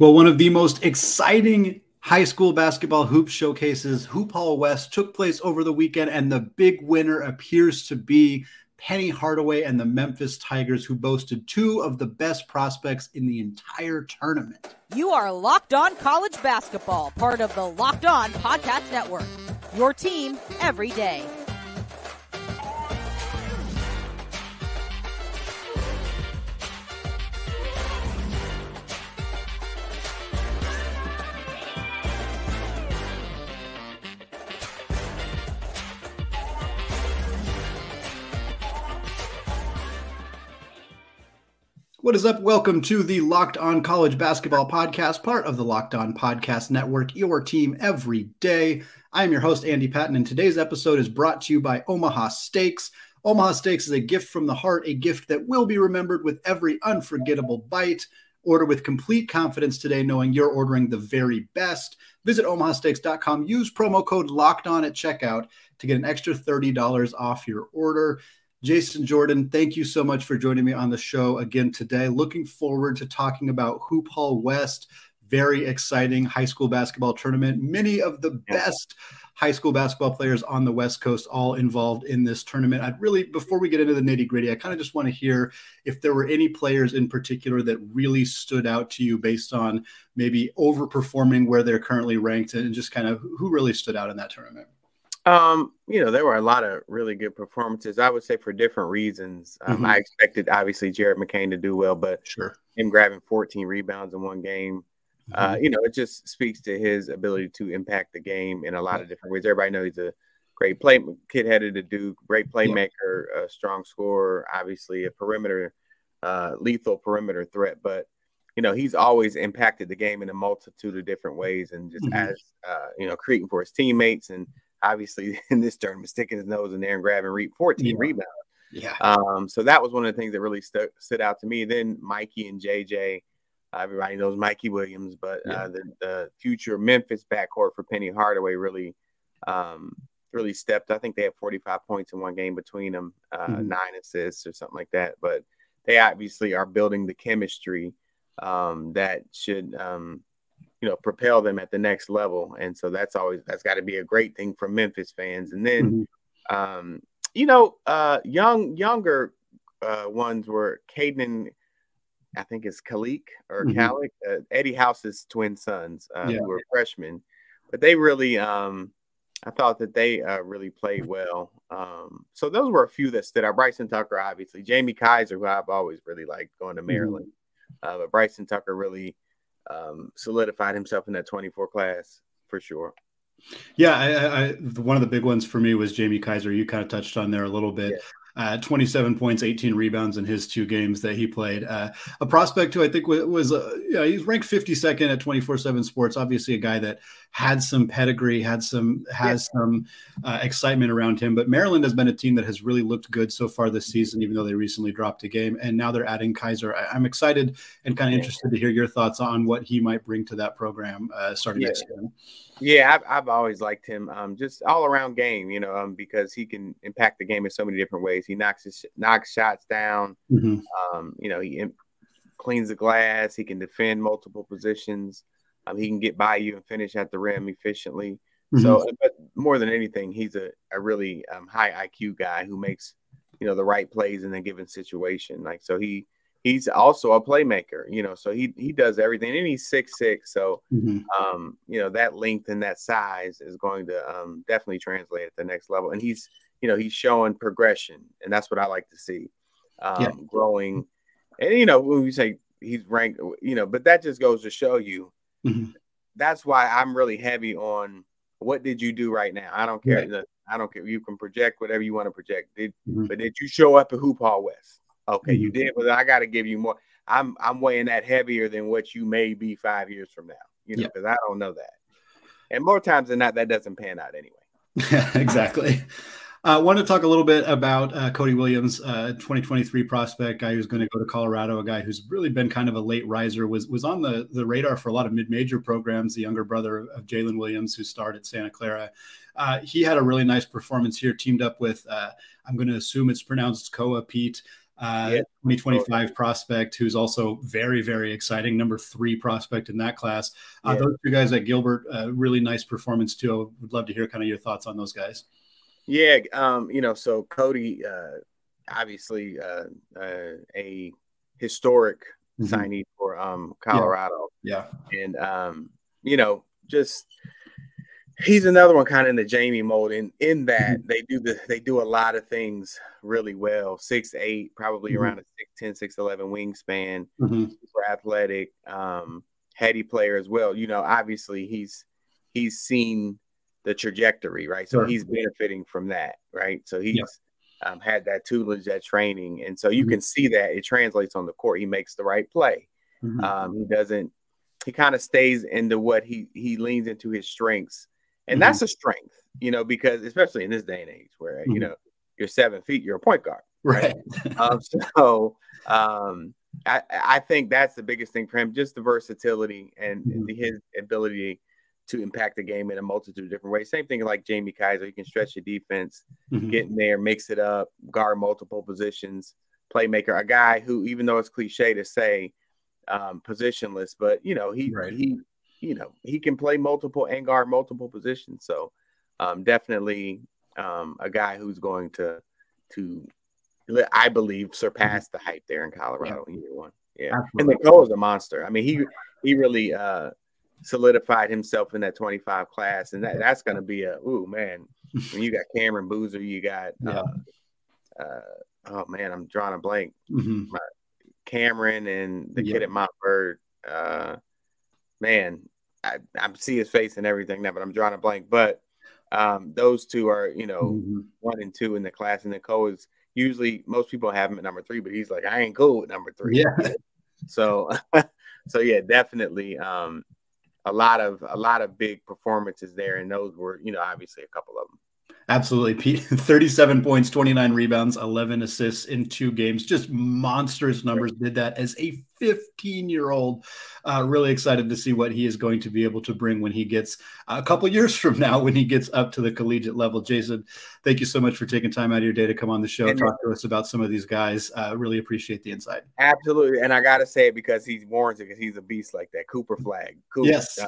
Well, one of the most exciting high school basketball hoop showcases, HoopHall West, took place over the weekend, and the big winner appears to be Penny Hardaway and the Memphis Tigers, who boasted two of the best prospects in the entire tournament. You are Locked On College Basketball, part of the Locked On Podcast Network. Your team every day. What is up? Welcome to the Locked On College Basketball Podcast, part of the Locked On Podcast Network, your team every day. I am your host, Andy Patton, and today's episode is brought to you by Omaha Steaks. Omaha Steaks is a gift from the heart, a gift that will be remembered with every unforgettable bite. Order with complete confidence today, knowing you're ordering the very best. Visit omahasteaks.com. Use promo code LOCKEDON at checkout to get an extra $30 off your order. Jason Jordan, thank you so much for joining me on the show again today. Looking forward to talking about HoopHall West. Very exciting high school basketball tournament. Many of the best high school basketball players on the West Coast all involved in this tournament. I'd really, before we get into the nitty-gritty, I kind of just want to hear if there were any players in particular that really stood out to you based on maybe overperforming where they're currently ranked, and just kind of who really stood out in that tournament. There were a lot of really good performances, I would say, for different reasons. I expected, obviously, Jared McCain to do well, but him grabbing 14 rebounds in one game, it just speaks to his ability to impact the game in a lot of different ways. Everybody knows he's a great kid-headed to do, great playmaker, a strong scorer, obviously a perimeter, lethal perimeter threat. But, he's always impacted the game in a multitude of different ways, and just as, Creighton for his teammates, and obviously in this tournament, sticking his nose in there and grabbing 14 rebounds. So that was one of the things that really stood out to me. Then Mikey and JJ, everybody knows Mikey Williams, but the future Memphis backcourt for Penny Hardaway really stepped. I think they had 45 points in one game between them, 9 assists or something like that. But they obviously are building the chemistry that should propel them at the next level. And so that's got to be a great thing for Memphis fans. And then, younger ones were Caden and I think it's Kalik or Kalik, Eddie House's twin sons, who were freshmen, but they really, I thought that they really played well. So those were a few that stood out. Bryson Tucker, obviously, Jamie Kaiser, who I've always really liked going to Maryland, but Bryson Tucker really solidified himself in that 24 class for sure. Yeah, one of the big ones for me was Jamie Kaiser. You kind of touched on there a little bit. 27 points, 18 rebounds in his 2 games that he played. A prospect who I think was he's ranked 52nd at 24/7 Sports. Obviously, a guy that had some pedigree, has some excitement around him. But Maryland has been a team that has really looked good so far this season, even though they recently dropped a game. And now they're adding Kaiser. I'm excited and kind of interested to hear your thoughts on what he might bring to that program starting next year. Yeah, I've always liked him. Just all around game, because he can impact the game in so many different ways. He knocks shots down. He cleans the glass. He can defend multiple positions. He can get by you and finish at the rim efficiently. So, but more than anything, he's a really high IQ guy who makes the right plays in a given situation. He's also a playmaker, so he does everything, and he's 6'6", so that length and that size is going to definitely translate at the next level. And he's showing progression, and that's what I like to see, growing. And when we say he's ranked, but that just goes to show you. That's why I'm really heavy on what did you do right now. I don't care. I don't care. You can project whatever you want to project. But did you show up at HoopHall West? Okay, you did, but I got to give you more. I'm weighing that heavier than what you may be 5 years from now, because I don't know that. And more times than not, that doesn't pan out anyway. Exactly. I want to talk a little bit about Cody Williams, 2023 prospect, guy who's going to go to Colorado, a guy who's really been kind of a late riser, was on the radar for a lot of mid-major programs, the younger brother of Jalen Williams, who starred at Santa Clara. He had a really nice performance here, teamed up with, I'm going to assume it's pronounced Koa Pete, 2025 prospect, who's also very, very exciting, number 3 prospect in that class. Those 2 guys at Gilbert, really nice performance too. I would love to hear kind of your thoughts on those guys. Yeah, so Cody, obviously a historic signee for Colorado. Yeah. And just he's another one kind of in the Jamie mold in that they do a lot of things really well. 6'8", probably around a 6'10", 6'11" wingspan, super athletic, heady player as well. Obviously he's seen the trajectory, right? So he's benefiting from that, right? So he's had that tutelage, that training, and so you can see that it translates on the court. He makes the right play. He kind of stays into what he leans into his strengths. And that's a strength, because especially in this day and age where, you're 7 feet, you're a point guard. Right. I think that's the biggest thing for him, just the versatility and his ability to impact the game in a multitude of different ways. Same thing like Jamie Kaiser. He can stretch the defense, get in there, mix it up, guard multiple positions, playmaker, a guy who, even though it's cliche to say positionless, but, he can play multiple and guard multiple positions. So definitely a guy who's going to, I believe, surpass the hype there in Colorado in year one. Yeah. Absolutely. And Nicole is a monster. I mean, he really solidified himself in that 25 class. And that's going to be when you got Cameron Boozer, you got, I'm drawing a blank. Cameron and the kid at Montverde, I see his face and everything now, but I'm drawing a blank. But those two are, 1 and 2 in the class. And Nicole is usually, most people have him at number 3, but he's like, I ain't cool with number 3. Yeah. So yeah, definitely a lot of big performances there. And those were, obviously a couple of them. Absolutely, Pete. 37 points, 29 rebounds, 11 assists in 2 games. Just monstrous numbers. Did that as a 15-year-old. Really excited to see what he is going to be able to bring when he gets a couple years from now, when he gets up to the collegiate level. Jason, thank you so much for taking time out of your day to come on the show and talk to us about some of these guys. Really appreciate the insight. Absolutely. And I got to say it because he warrants it, because he's a beast like that. Cooper Flag. Yes.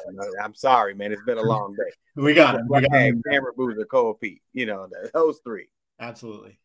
I'm sorry, man. It's been a long day. We got it. Cameron Boozer, Cole Pete. Those 3. Absolutely.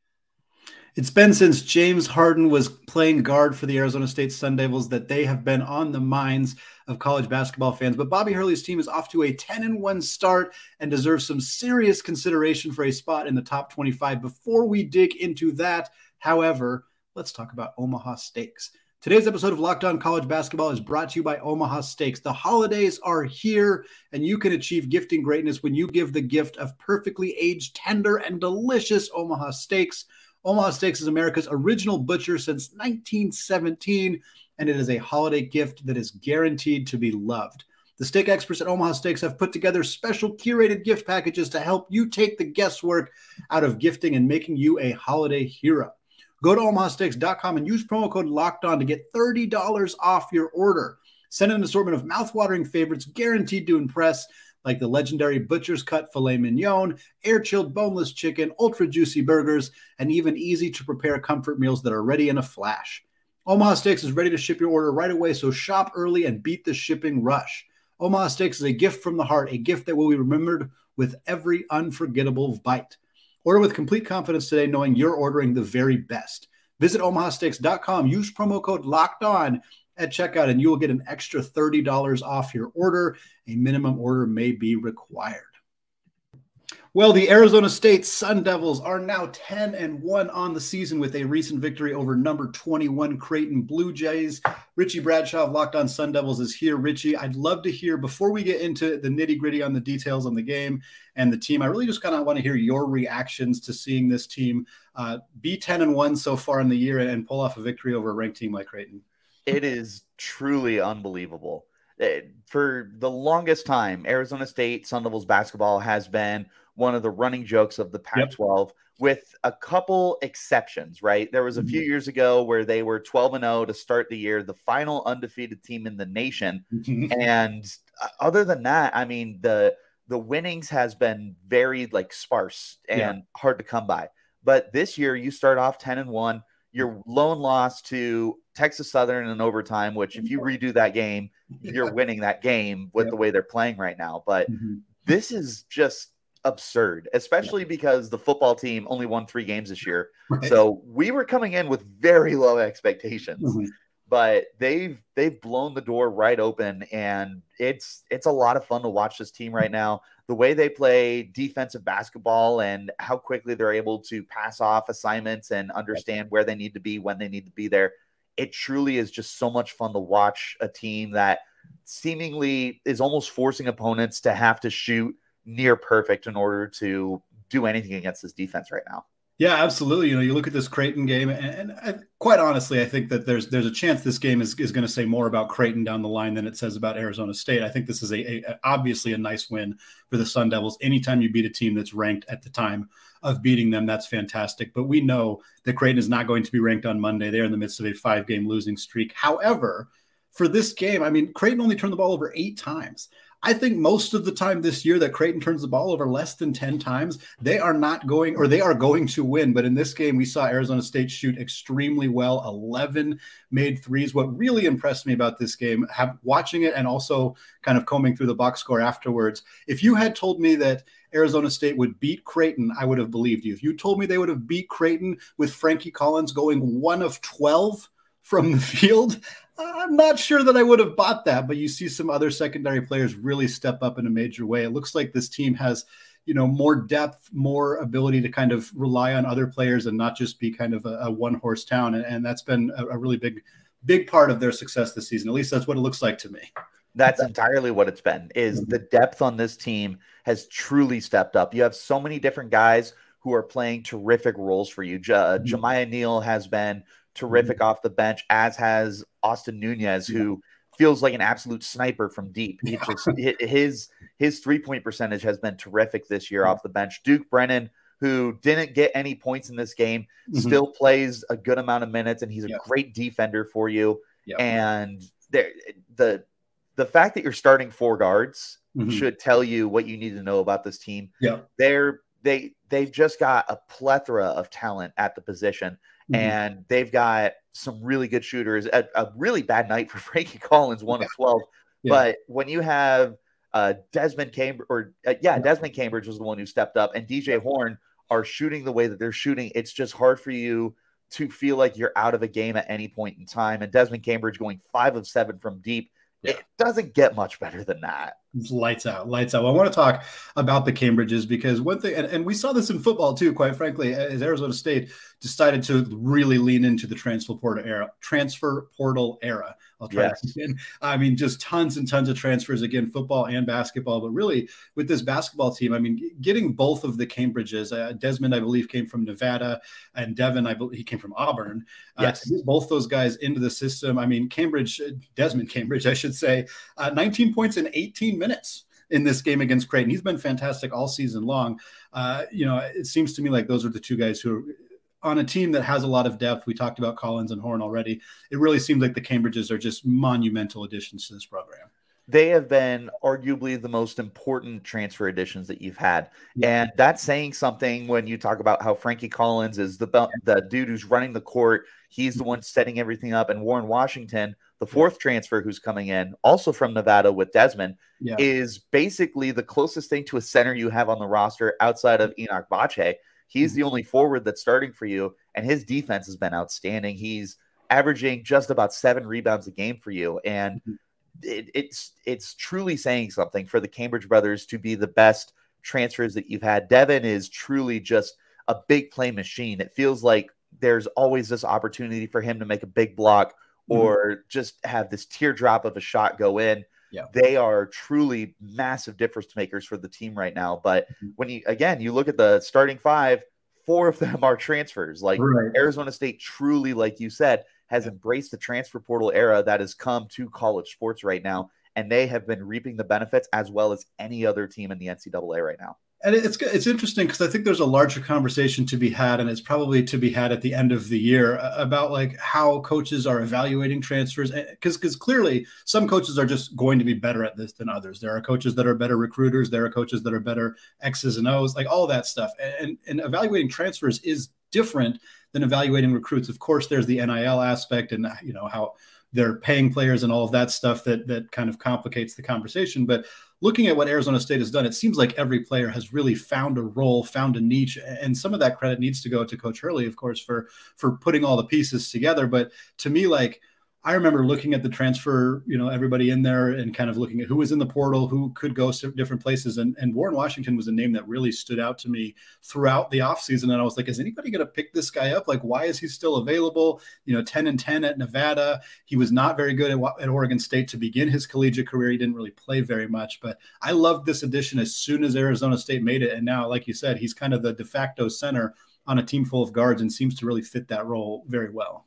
It's been since James Harden was playing guard for the Arizona State Sun Devils that they have been on the minds of college basketball fans. But Bobby Hurley's team is off to a 10-1 start and deserves some serious consideration for a spot in the top 25. Before we dig into that, however, let's talk about Omaha Steaks. Today's episode of Locked On College Basketball is brought to you by Omaha Steaks. The holidays are here, and you can achieve gifting greatness when you give the gift of perfectly aged, tender, and delicious Omaha Steaks. Omaha Steaks is America's original butcher since 1917, and it is a holiday gift that is guaranteed to be loved. The steak experts at Omaha Steaks have put together special curated gift packages to help you take the guesswork out of gifting and making you a holiday hero. Go to omahasteaks.com and use promo code LOCKEDON to get $30 off your order. Send an assortment of mouthwatering favorites guaranteed to impress, like the legendary Butcher's Cut Filet Mignon, air-chilled boneless chicken, ultra-juicy burgers, and even easy-to-prepare comfort meals that are ready in a flash. Omaha Steaks is ready to ship your order right away, so shop early and beat the shipping rush. Omaha Steaks is a gift from the heart, a gift that will be remembered with every unforgettable bite. Order with complete confidence today, knowing you're ordering the very best. Visit omahasteaks.com, use promo code LOCKEDON at checkout, and you will get an extra $30 off your order. A minimum order may be required. Well, the Arizona State Sun Devils are now 10-1 on the season with a recent victory over number 21 Creighton Blue Jays. Richie Bradshaw of Locked On Sun Devils is here. Richie, I'd love to hear, before we get into the nitty-gritty on the details on the game and the team, I really just kind of want to hear your reactions to seeing this team be 10-1 so far in the year and pull off a victory over a ranked team like Creighton. It is truly unbelievable. For the longest time, Arizona State Sun Devils basketball has been one of the running jokes of the Pac-12, with a couple exceptions, right? There was a few years ago where they were 12-0 to start the year, the final undefeated team in the nation. And other than that, I mean, the winnings has been very sparse and hard to come by. But this year you start off 10-1. your lone loss to Texas Southern in overtime, which if you redo that game, you're winning that game with the way they're playing right now. But this is just absurd, especially because the football team only won 3 games this year. Right. So we were coming in with very low expectations, but they've blown the door right open, and it's a lot of fun to watch this team right now. The way they play defensive basketball and how quickly they're able to pass off assignments and understand where they need to be when they need to be there. It truly is just so much fun to watch a team that seemingly is almost forcing opponents to have to shoot near perfect in order to do anything against this defense right now. Yeah, absolutely. You look at this Creighton game, and quite honestly, I think that there's a chance this game is going to say more about Creighton down the line than it says about Arizona State. I think this is obviously a nice win for the Sun Devils. Anytime you beat a team that's ranked at the time of beating them, that's fantastic. But we know that Creighton is not going to be ranked on Monday. They're in the midst of a 5-game losing streak. However, for this game, I mean, Creighton only turned the ball over 8 times. I think most of the time this year that Creighton turns the ball over less than 10 times, they are going to win. But in this game, we saw Arizona State shoot extremely well. 11 made threes. What really impressed me about this game, watching it and also kind of combing through the box score afterwards, if you had told me that Arizona State would beat Creighton, I would have believed you. If you told me they would have beat Creighton with Frankie Collins going 1 of 12 from the field, I'm not sure that I would have bought that, but you see some other secondary players really step up in a major way. It looks like this team has, more depth, more ability to kind of rely on other players and not just be kind of a one-horse town. And that's been a really big part of their success this season. At least that's what it looks like to me. That's entirely what it's been, is the depth on this team has truly stepped up. You have so many different guys who are playing terrific roles for you. Jemiah Neal has been terrific off the bench, as has Austin Nunez, who feels like an absolute sniper from deep. His 3-point percentage has been terrific this year off the bench. Duke Brennan, who didn't get any points in this game, still plays a good amount of minutes, and he's a great defender for you. And the fact that you're starting 4 guards should tell you what you need to know about this team. They've just got a plethora of talent at the position. And they've got some really good shooters. A really bad night for Frankie Collins, 1 of 12. But when you have Desmond Cambridge, Desmond Cambridge was the one who stepped up, and DJ Horn are shooting the way that they're shooting, it's just hard for you to feel like you're out of a game at any point in time. And Desmond Cambridge going 5 of 7 from deep. It doesn't get much better than that. It's lights out, lights out. Well, I want to talk about the Cambridges, because one thing, and we saw this in football too, quite frankly, as Arizona State decided to really lean into the transfer portal era. I'll try that again. I mean, just tons and tons of transfers, again, football and basketball, but really with this basketball team, I mean, getting both of the Cambridges, Desmond, I believe, came from Nevada, and Devin, I believe he came from Auburn. To get both those guys into the system. I mean, Desmond Cambridge, I should say, 19 points in 18 minutes in this game against Creighton. He's been fantastic all season long. It seems to me like those are the 2 guys who are on a team that has a lot of depth. We talked about Collins and Horn already. It really seems like the Cambridges are just monumental additions to this program. They have been arguably the most important transfer additions that you've had. And that's saying something when you talk about how Frankie Collins is the dude who's running the court. He's the one setting everything up. And Warren Washington, the 4th transfer who's coming in, also from Nevada with Desmond, is basically the closest thing to a center you have on the roster outside of Enoch Bache. He's the only forward that's starting for you, and his defense has been outstanding. He's averaging just about 7 rebounds a game for you, and it's truly saying something for the Cambridge brothers to be the best transfers that you've had. Devin is truly just a big play machine. It feels like there's always this opportunity for him to make a big block or just have this teardrop of a shot go in. They are truly massive difference makers for the team right now. But when you look at the starting 5, 4 of them are transfers. Arizona State truly, like you said, has embraced the transfer portal era that has come to college sports right now. And they have been reaping the benefits as well as any other team in the NCAA right now. And it's interesting, because I think there's a larger conversation to be had, and it's probably to be had at the end of the year, about like how coaches are evaluating transfers. Because clearly some coaches are just going to be better at this than others. There are coaches that are better recruiters. There are coaches that are better X's and O's, like all that stuff. And evaluating transfers is different than evaluating recruits. Of course, there's the NIL aspect and, how they're paying players and all of that stuff that kind of complicates the conversation. But looking at what Arizona State has done, it seems like every player has really found a role, found a niche, and some of that credit needs to go to Coach Hurley, of course, for putting all the pieces together. But to me, I remember looking at the transfer, everybody in there and kind of looking at who was in the portal, who could go to different places. And Warren Washington was a name that really stood out to me throughout the offseason. And I was like, is anybody going to pick this guy up? Why is he still available? 10-10 at Nevada. He was not very good at Oregon State to begin his collegiate career. He didn't really play very much, but I loved this addition as soon as Arizona State made it. And now, like you said, he's kind of the de facto center on a team full of guards and seems to really fit that role very well.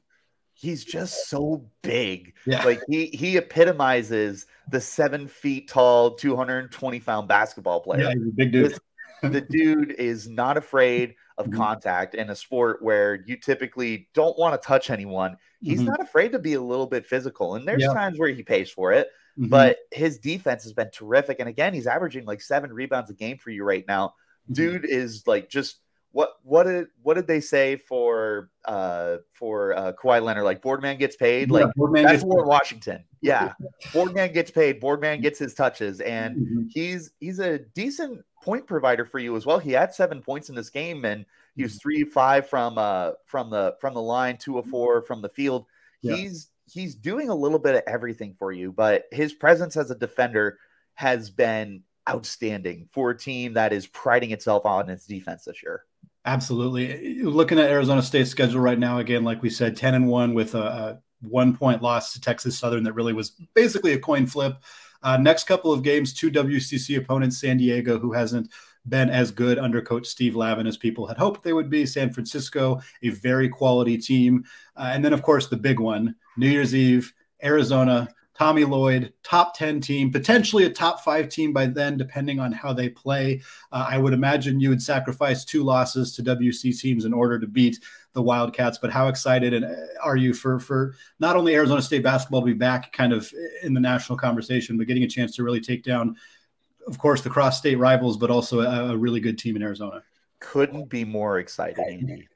He's just so big. Yeah. He epitomizes the 7 feet tall, 220-pound basketball player. Yeah, he's a big dude. The dude is not afraid of contact in a sport where you typically don't want to touch anyone. He's not afraid to be a little bit physical. And there's times where he pays for it, but his defense has been terrific. And again, he's averaging 7 rebounds a game for you right now. Dude is just what did they say for Kawhi Leonard? Boardman gets paid. That's Warren Washington. Yeah. Boardman gets paid. Boardman gets his touches. And he's a decent point provider for you as well. He had 7 points in this game, and he was 3-5 from the line, 2 of 4 from the field. Yeah. He's doing a little bit of everything for you, but his presence as a defender has been outstandanding for a team that is priding itself on its defense this year. Absolutely. Looking at Arizona State's schedule right now, again, like we said, 10-1 with a 1-point loss to Texas Southern that really was basically a coin flip. Next couple of games, 2 WCC opponents, San Diego, who hasn't been as good under Coach Steve Lavin as people had hoped they would be, San Francisco, a very quality team. And then, of course, the big one, New Year's Eve, Arizona, Tommy Lloyd, top 10 team, potentially a top 5 team by then, depending on how they play. I would imagine you would sacrifice 2 losses to WC teams in order to beat the Wildcats. But how excited are you for not only Arizona State basketball to be back kind of in the national conversation, but getting a chance to really take down, of course, the cross-state rivals, but also a really good team in Arizona? Couldn't be more excited, Andy.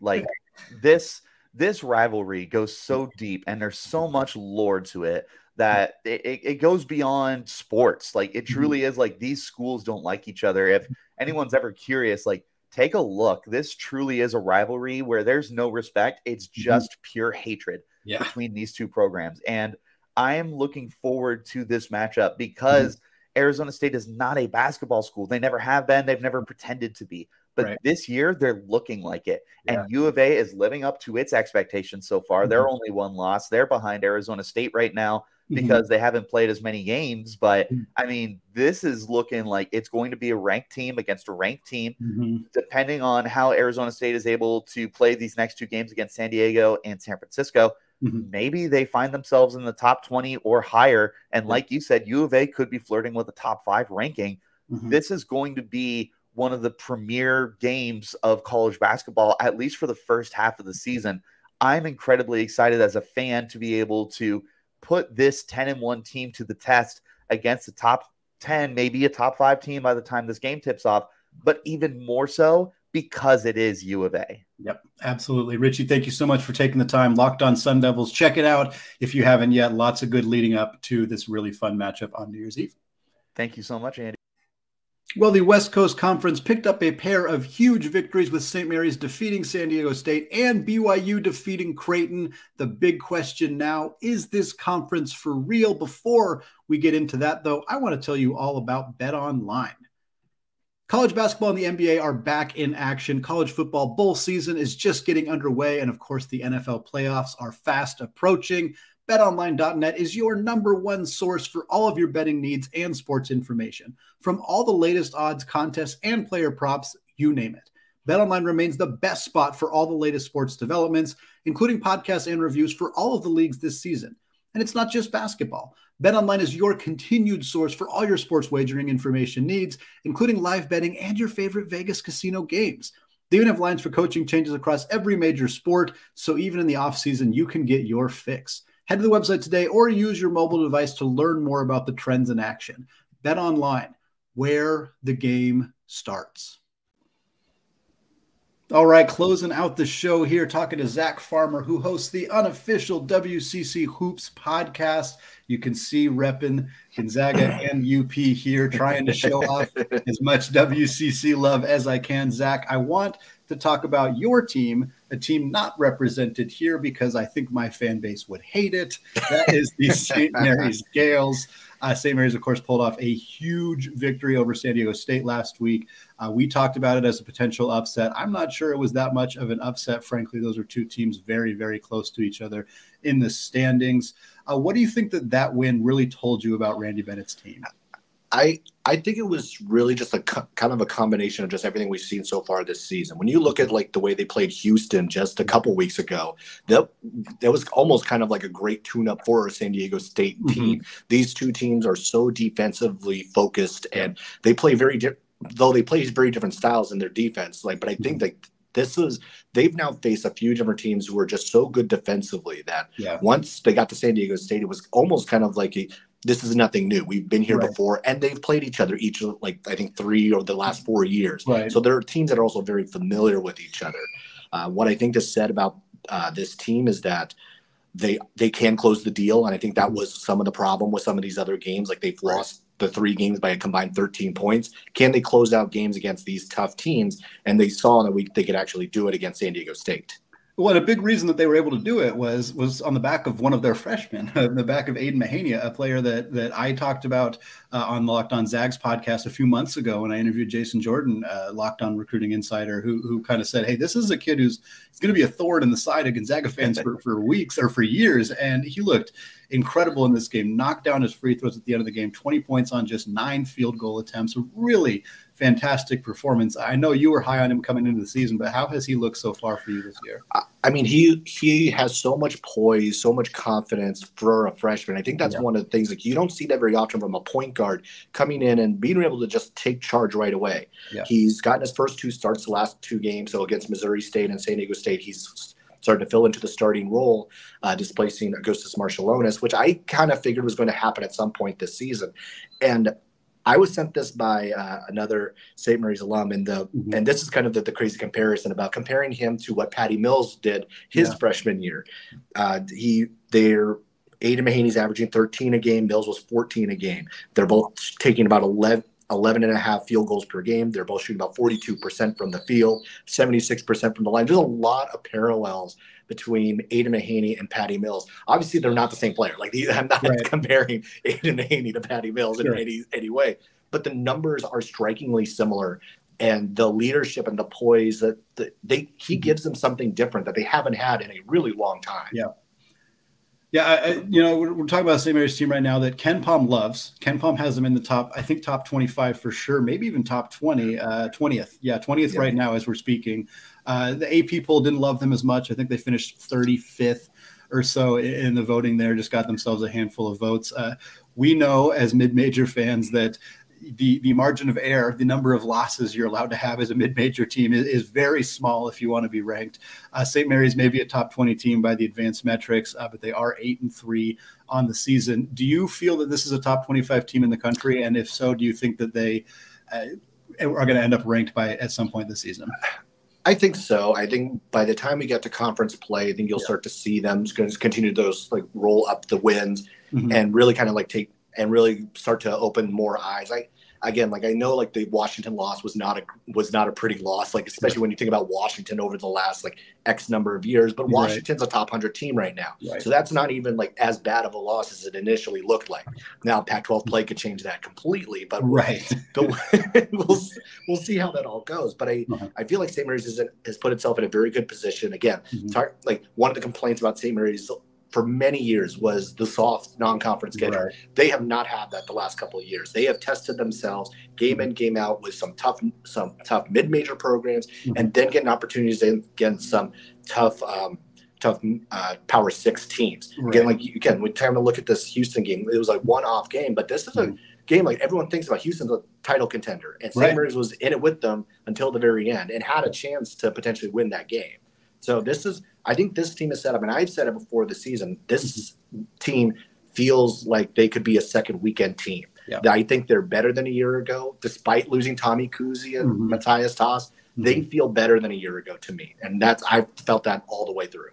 This rivalry goes so deep, and there's so much lore to it that it goes beyond sports. It truly is these schools don't like each other. If anyone's ever curious, take a look. This truly is a rivalry where there's no respect. It's just pure hatred between these two programs. And I am looking forward to this matchup because Arizona State is not a basketball school. They never have been. They've never pretended to be. But this year, they're looking like it. And U of A is living up to its expectations so far. They're only 1 loss. They're behind Arizona State right now because they haven't played as many games. But, I mean, this is looking like it's going to be a ranked team against a ranked team. Depending on how Arizona State is able to play these next 2 games against San Diego and San Francisco, maybe they find themselves in the top 20 or higher. And like you said, U of A could be flirting with a top 5 ranking. This is going to be one of the premier games of college basketball, at least for the first half of the season. I'm incredibly excited as a fan to be able to put this 10-1 team to the test against a top 10, maybe a top 5 team by the time this game tips off, but even more so because it is U of A. Yep, absolutely. Richie, thank you so much for taking the time. Locked On Sun Devils. Check it out if you haven't yet. Lots of good leading up to this really fun matchup on New Year's Eve. Thank you so much, Andy. Well, the West Coast Conference picked up a pair of huge victories with St. Mary's defeating San Diego State and BYU defeating Creighton. The big question now, is this conference for real? Before we get into that, though, I want to tell you all about BetOnline. College basketball and the NBA are back in action. College football bowl season is just getting underway, and of course, the NFL playoffs are fast approaching. BetOnline.net is your #1 source for all of your betting needs and sports information. From all the latest odds, contests, and player props, you name it. BetOnline remains the best spot for all the latest sports developments, including podcasts and reviews for all of the leagues this season. And it's not just basketball. BetOnline is your continued source for all your sports wagering information needs, including live betting and your favorite Vegas casino games. They even have lines for coaching changes across every major sport, so even in the offseason, you can get your fix. Head to the website today or use your mobile device to learn more about the trends in action. BetOnline, where the game starts. All right, closing out the show here, talking to Zach Farmer, who hosts the unofficial WCC Hoops podcast. You can see repping Gonzaga and UP here, trying to show off as much WCC love as I can. Zach, I want to talk about your team, a team not represented here because I think my fan base would hate it. That is the St. Mary's Gales. St. Mary's, of course, pulled off a huge victory over San Diego State last week. We talked about it as a potential upset. I'm not sure it was that much of an upset. Frankly, those are two teams very, very close to each other in the standings. What do you think that win really told you about Randy Bennett's team? I think it was really just kind of a combination of just everything we've seen so far this season. When you look at like the way they played Houston just a couple weeks ago, that was almost kind of like a great tune-up for a San Diego State team. Mm-hmm. These two teams are so defensively focused, and they play very different styles in their defense. But I think that they've now faced a few different teams who are just so good defensively that once they got to San Diego State, it was almost kind of like this is nothing new. We've been here before, and they've played each other I think 3 of the last 4 years. Right. So there are teams that are also very familiar with each other. What I think is said about this team is that they can close the deal, and I think that was some of the problem with some of these other games. Like they've lost the 3 games by a combined 13 points. Can they close out games against these tough teams? And they saw that they could actually do it against San Diego State. Well, a big reason that they were able to do it was on the back of one of their freshmen, on the back of Aiden Mahaney, a player that I talked about on the Locked On Zags podcast a few months ago when I interviewed Jason Jordan, Locked On Recruiting Insider, who kind of said, hey, this is a kid who's going to be a thorn in the side of Gonzaga fans for weeks or for years. And he looked incredible in this game, knocked down his free throws at the end of the game, 20 points on just 9 field goal attempts. A really fantastic performance. I know you were high on him coming into the season, but how has he looked so far for you this year? I mean, he has so much poise, so much confidence for a freshman. I think that's one of the things, like, you don't see that very often from a point guard coming in and being able to just take charge right away. Yeah. He's gotten his first 2 starts the last 2 games. So against Missouri State and San Diego State, he's started to fill into the starting role, displacing Augustus Marshallonis, which I kind of figured was going to happen at some point this season. And I was sent this by another St. Mary's alum, and this is kind of the crazy comparison about comparing him to what Patty Mills did his freshman year. Aiden Mahaney's averaging 13 a game. Mills was 14 a game. They're both taking about 11 and a half field goals per game. They're both shooting about 42% from the field, 76% from the line. There's a lot of parallels between Aiden Mahaney and Patty Mills. Obviously, they're not the same player. Like, I'm not comparing Aiden Mahaney to Patty Mills in any way, but the numbers are strikingly similar. And the leadership and the poise that he gives them something different that they haven't had in a really long time. Yeah. Yeah, we're talking about the St. Mary's team right now that Ken Palm loves. Ken Palm has them in the top 25 for sure, maybe even top 20, 20th. Yeah, 20th right now as we're speaking. The AP poll didn't love them as much. I think they finished 35th or so in the voting there, just got themselves a handful of votes. We know as mid-major fans that the margin of error, the number of losses you're allowed to have as a mid-major team is very small if you want to be ranked. St. Mary's may be a top 20 team by the advanced metrics, but they are 8-3 on the season. Do you feel that this is a top 25 team in the country? And if so, do you think that they are going to end up ranked at some point this season? I think so. I think by the time we get to conference play, I think you'll start to see them continue those roll up the wins and really kind of really start to open more eyes. I know the Washington loss was not a pretty loss, especially when you think about Washington over the last X number of years, but Washington's a top 100 team right now. Right. So that's not even as bad of a loss as it initially looked like. Now Pac-12 play could change that completely, but we'll see how that all goes. But I feel like St. Mary's has put itself in a very good position. Again, it's hard, one of the complaints about St. Mary's for many years was the soft non-conference schedule. Right. They have not had that the last couple of years. They have tested themselves game in, game out with some tough mid-major programs, and then getting opportunities against some tough Power 6 teams. Right. Again, we're trying to look at this Houston game. It was a one-off game, but this is a game everyone thinks about. Houston's a title contender, and St. Mary's was in it with them until the very end and had a chance to potentially win that game. So I think this team is set up, and I've said it before the season, this team feels like they could be a second weekend team. Yeah. I think they're better than a year ago, despite losing Tommy Kuzi and Matthias Toss. They feel better than a year ago to me. And I felt that all the way through.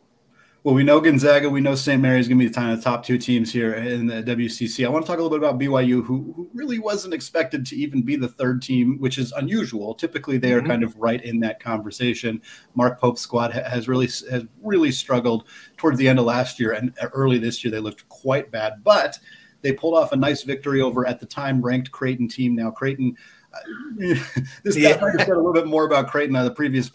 Well, we know Gonzaga. We know St. Mary's going to be the top two teams here in the WCC. I want to talk a little bit about BYU, who really wasn't expected to even be the third team, which is unusual. Typically, they are kind of right in that conversation. Mark Pope's squad has really struggled towards the end of last year, and early this year they looked quite bad. But they pulled off a nice victory over, at the time, ranked Creighton team. Now, Creighton – this guy said a little bit more about Creighton. The previous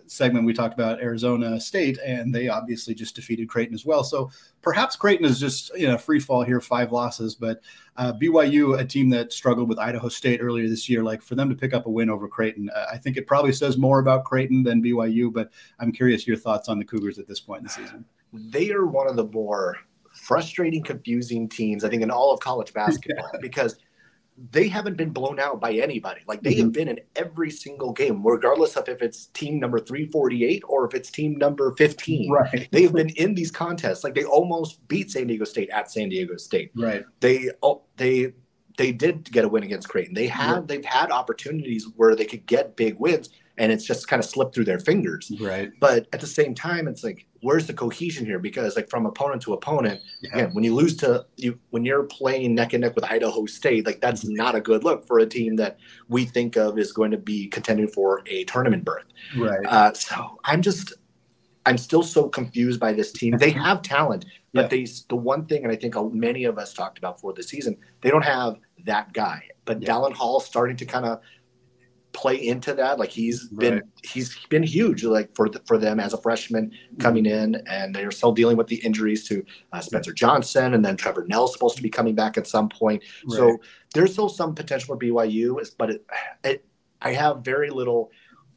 segment, we talked about Arizona State, and they obviously just defeated Creighton as well. So perhaps Creighton is just free fall here, 5 losses. But BYU, a team that struggled with Idaho State earlier this year, like for them to pick up a win over Creighton, I think it probably says more about Creighton than BYU. But I'm curious your thoughts on the Cougars at this point in the season. They are one of the more frustrating, confusing teams, I think, in all of college basketball because they haven't been blown out by anybody. Like they have been in every single game, regardless of if it's team number 348 or if it's team number 15. Right. They have been in these contests. Like they almost beat San Diego State at San Diego State. Right. They did get a win against Creighton. They've had opportunities where they could get big wins, and it's just kind of slipped through their fingers. Right. But at the same time, it's like, where's the cohesion here? Because like from opponent to opponent, again, when you lose when you're playing neck and neck with Idaho State, like that's not a good look for a team that we think of is going to be contending for a tournament berth. Right. So I'm still so confused by this team. They have talent, but the one thing, and I think many of us talked about for the season, they don't have that guy. But Dallin Hall starting to kind of play into that. Like he's been huge, like for them as a freshman coming in, and they're still dealing with the injuries to Spencer Johnson, and then Trevor Nell's supposed to be coming back at some point. Right. So there's still some potential for BYU, but I have very little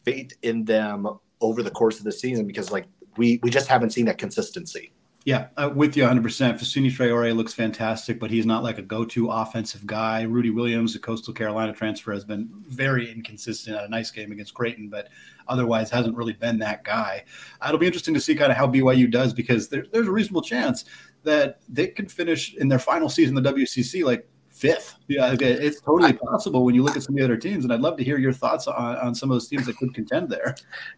faith in them over the course of the season because like we just haven't seen that consistency. Yeah, with you 100%. Fasuni Traore looks fantastic, but he's not like a go-to offensive guy. Rudy Williams, the Coastal Carolina transfer, has been very inconsistent. Had a nice game against Creighton, but otherwise hasn't really been that guy. It'll be interesting to see kind of how BYU does because there's a reasonable chance that they could finish in their final season, the WCC, like 5th. Yeah, it's totally possible when you look at some of the other teams, and I'd love to hear your thoughts on some of those teams that could contend there.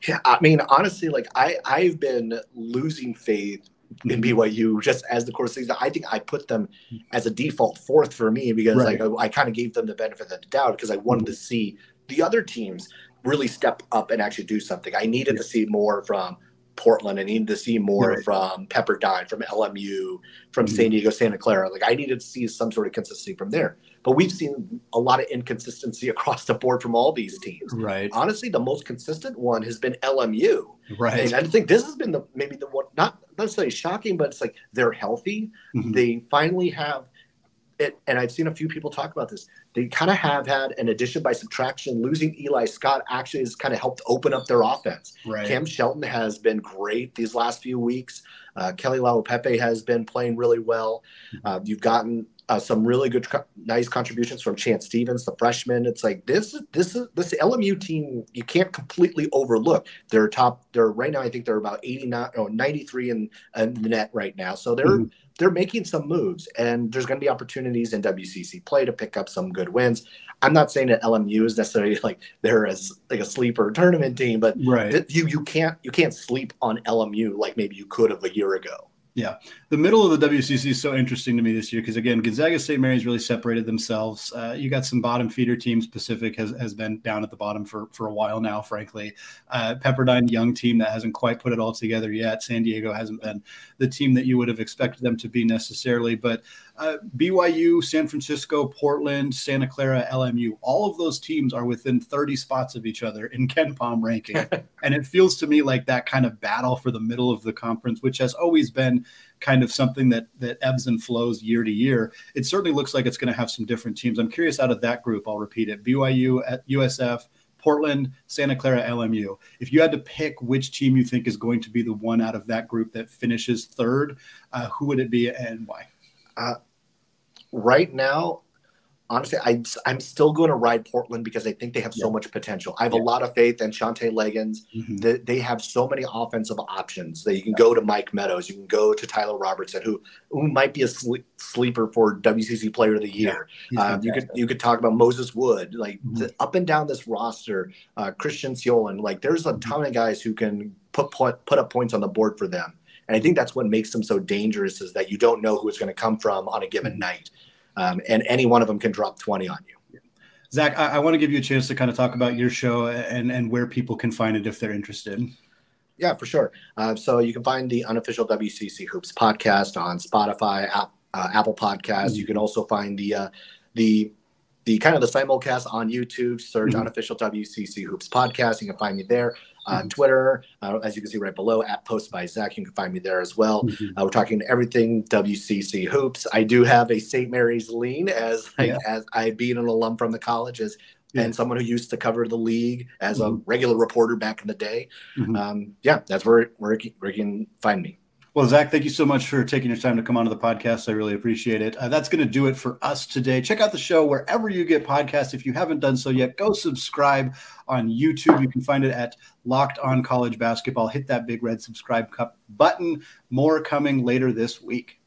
Yeah, I mean, honestly, like I've been losing faith in BYU just as the course of the season. I think I put them as a default 4th for me because like I kind of gave them the benefit of the doubt because I wanted to see the other teams really step up and actually do something. I needed to see more from Portland. I needed to see more from Pepperdine, from LMU, from San Diego, Santa Clara. Like I needed to see some sort of consistency from there. But we've seen a lot of inconsistency across the board from all these teams. Right. Honestly, the most consistent one has been LMU. Right. And I think this has been maybe the one, not necessarily shocking, but it's like they're healthy. They finally have it. And I've seen a few people talk about this. They kind of have had an addition by subtraction. Losing Eli Scott actually has kind of helped open up their offense. Right. Cam Shelton has been great these last few weeks. Kelly Laupepe has been playing really well. You've gotten some really good, nice contributions from Chance Stevens, the freshman. It's like this LMU team you can't completely overlook. They're right now. I think they're about 93 in the net right now. So they're making some moves, and there's going to be opportunities in WCC play to pick up some good wins. I'm not saying that LMU is necessarily like they're as like a sleeper tournament team, but you can't sleep on LMU like maybe you could have a year ago. Yeah. The middle of the WCC is so interesting to me this year because, again, Gonzaga, St. Mary's really separated themselves. You got some bottom feeder teams. Pacific has been down at the bottom for a while now, frankly. Pepperdine, young team that hasn't quite put it all together yet. San Diego hasn't been the team that you would have expected them to be necessarily. But BYU, San Francisco, Portland, Santa Clara, LMU, all of those teams are within 30 spots of each other in KenPom ranking. And it feels to me like that kind of battle for the middle of the conference, which has always been kind of something that ebbs and flows year to year. It certainly looks like it's going to have some different teams. I'm curious out of that group, I'll repeat it, BYU, USF, Portland, Santa Clara, LMU. If you had to pick which team you think is going to be the one out of that group that finishes third, who would it be and why? Right now, Honestly, I'm still going to ride Portland because I think they have so much potential. I have a lot of faith in Shante Leggins. They have so many offensive options that you can go to Mike Meadows, you can go to Tyler Robertson, who might be a sleeper for WCC Player of the Year. You could talk about Moses Wood, like up and down this roster. Christian Siolan, like there's a ton of guys who can put up points on the board for them. And I think that's what makes them so dangerous, is that you don't know who it's going to come from on a given night. And any one of them can drop 20 on you. Zach, I want to give you a chance to kind of talk about your show and where people can find it if they're interested. Yeah, for sure. So you can find the Unofficial WCC Hoops podcast on Spotify, Apple Podcasts. You can also find the kind of the simulcast on YouTube. Search Unofficial WCC Hoops podcast. You can find me there. Twitter, as you can see right below, @PostByZach. You can find me there as well. We're talking everything WCC hoops. I do have a St. Mary's lean as I being an alum from the colleges and someone who used to cover the league as a regular reporter back in the day. That's where you can find me. Well, Zach, thank you so much for taking your time to come onto the podcast. I really appreciate it. That's going to do it for us today. Check out the show wherever you get podcasts. If you haven't done so yet, go subscribe on YouTube. You can find it at Locked On College Basketball. Hit that big red subscribe button. More coming later this week.